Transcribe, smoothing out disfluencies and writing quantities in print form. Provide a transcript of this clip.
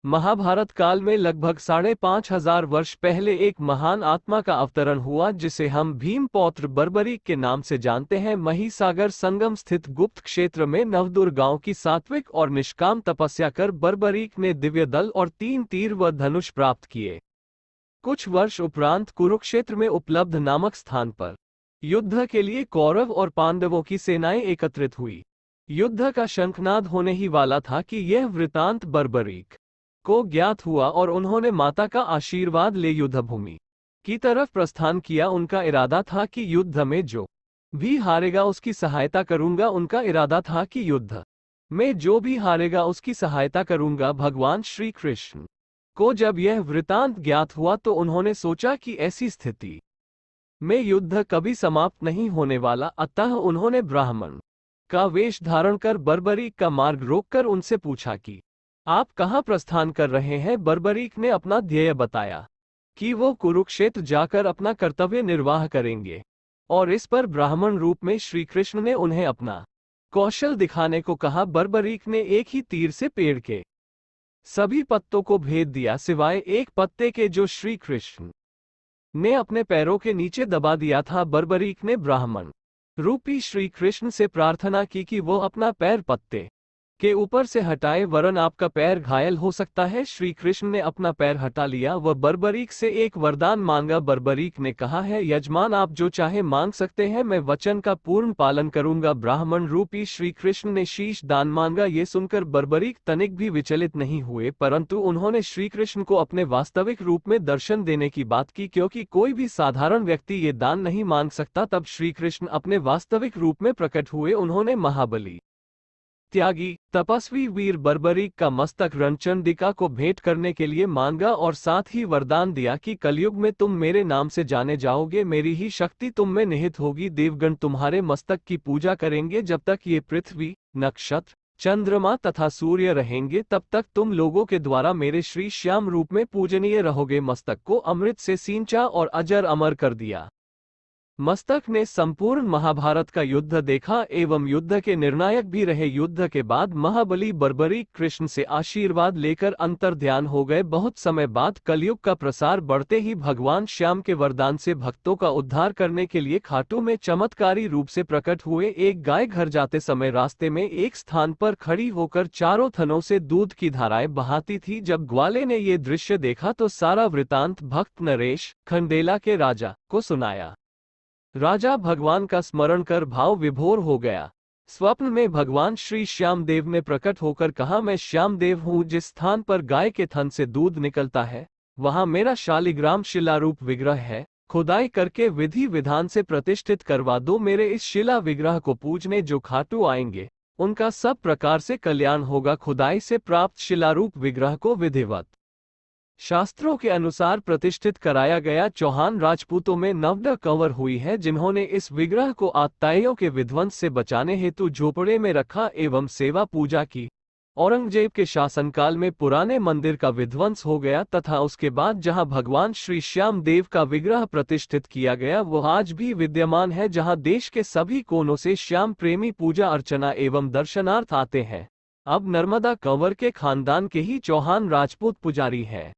महाभारत काल में लगभग 5,500 वर्ष पहले एक महान आत्मा का अवतरण हुआ जिसे हम भीमपौत्र बर्बरीक के नाम से जानते हैं। महिसागर संगम स्थित गुप्त क्षेत्र में नवदुर्ग गांव की सात्विक और निष्काम तपस्या कर बर्बरीक ने दिव्य दल और 3 तीर व धनुष प्राप्त किए। कुछ वर्ष उपरांत कुरुक्षेत्र में उपलब्ध नामक स्थान पर युद्ध के लिए कौरव और पांडवों की सेनाएं एकत्रित हुई। युद्ध का शंखनाद होने ही वाला था कि यह वृतांत बर्बरीक को ज्ञात हुआ और उन्होंने माता का आशीर्वाद ले युद्धभूमि की तरफ प्रस्थान किया। उनका इरादा था कि युद्ध में जो भी हारेगा उसकी सहायता करूंगा। उनका इरादा था कि युद्ध में जो भी हारेगा उसकी सहायता करूंगा। भगवान श्री कृष्ण को जब यह वृतांत ज्ञात हुआ तो उन्होंने सोचा कि ऐसी स्थिति में युद्ध कभी समाप्त नहीं होने वाला, अतः उन्होंने ब्राह्मण का वेश धारण कर बर्बरीक का मार्ग रोककर उनसे पूछा कि आप कहाँ प्रस्थान कर रहे हैं। बर्बरीक ने अपना ध्येय बताया कि वो कुरुक्षेत्र जाकर अपना कर्तव्य निर्वाह करेंगे और इस पर ब्राह्मण रूप में श्री कृष्ण ने उन्हें अपना कौशल दिखाने को कहा। बर्बरीक ने एक ही तीर से पेड़ के सभी पत्तों को भेद दिया सिवाय एक पत्ते के जो श्री कृष्ण ने अपने पैरों के नीचे दबा दिया था। बर्बरीक ने ब्राह्मण रूपी श्री कृष्ण से प्रार्थना की कि वो अपना पैर पत्ते के ऊपर से हटाए, वरन आपका पैर घायल हो सकता है। श्री कृष्ण ने अपना पैर हटा लिया व बर्बरीक से एक वरदान मांगा। बर्बरीक ने कहा है, यजमान आप जो चाहे मांग सकते हैं, मैं वचन का पूर्ण पालन करूंगा। ब्राह्मण रूपी श्री कृष्ण ने शीश दान मांगा। ये सुनकर बर्बरीक तनिक भी विचलित नहीं हुए, परंतु उन्होंने श्री कृष्ण को अपने वास्तविक रूप में दर्शन देने की बात की, क्योंकि कोई भी साधारण व्यक्ति ये दान नहीं मांग सकता। तब श्री कृष्ण अपने वास्तविक रूप में प्रकट हुए। उन्होंने महाबली त्यागी तपस्वी वीर बर्बरीक का मस्तक रणचंडिका को भेंट करने के लिए मांगा और साथ ही वरदान दिया कि कलयुग में तुम मेरे नाम से जाने जाओगे, मेरी ही शक्ति तुम में निहित होगी। देवगण तुम्हारे मस्तक की पूजा करेंगे। जब तक ये पृथ्वी, नक्षत्र, चंद्रमा तथा सूर्य रहेंगे तब तक तुम लोगों के द्वारा मेरे श्री श्याम रूप में पूजनीय रहोगे। मस्तक को अमृत से सींचा और अजर अमर कर दिया। मस्तक ने संपूर्ण महाभारत का युद्ध देखा एवं युद्ध के निर्णायक भी रहे। युद्ध के बाद महाबली बर्बरीक कृष्ण से आशीर्वाद लेकर अंतर्ध्यान हो गए। बहुत समय बाद कलयुग का प्रसार बढ़ते ही भगवान श्याम के वरदान से भक्तों का उद्धार करने के लिए खाटू में चमत्कारी रूप से प्रकट हुए। एक गाय घर जाते समय रास्ते में एक स्थान पर खड़ी होकर चारों थनों से दूध की धाराएं बहाती थी। जब ग्वाले ने ये दृश्य देखा तो सारा वृतांत भक्त नरेश खंडेला के राजा को सुनाया। राजा भगवान का स्मरण कर भाव विभोर हो गया। स्वप्न में भगवान श्री श्यामदेव ने प्रकट होकर कहा, मैं श्यामदेव हूँ। जिस स्थान पर गाय के थन से दूध निकलता है वहां मेरा शालिग्राम शिलारूप विग्रह है। खुदाई करके विधि विधान से प्रतिष्ठित करवा दो। मेरे इस शिला विग्रह को पूजने जो खाटू आएंगे उनका सब प्रकार से कल्याण होगा। खुदाई से प्राप्त शिलारूप विग्रह को विधिवत शास्त्रों के अनुसार प्रतिष्ठित कराया गया। चौहान राजपूतों में 9 कंवर हुई है जिन्होंने इस विग्रह को आताइयों के विध्वंस से बचाने हेतु झोपड़े में रखा एवं सेवा पूजा की। औरंगजेब के शासनकाल में पुराने मंदिर का विध्वंस हो गया तथा उसके बाद जहां भगवान श्री श्याम देव का विग्रह प्रतिष्ठित किया गया वो आज भी विद्यमान है, जहां देश के सभी कोनों से श्याम प्रेमी पूजा अर्चना एवं दर्शनार्थ आते हैं। अब नर्मदा कंवर के खानदान के ही चौहान राजपूत पुजारी है।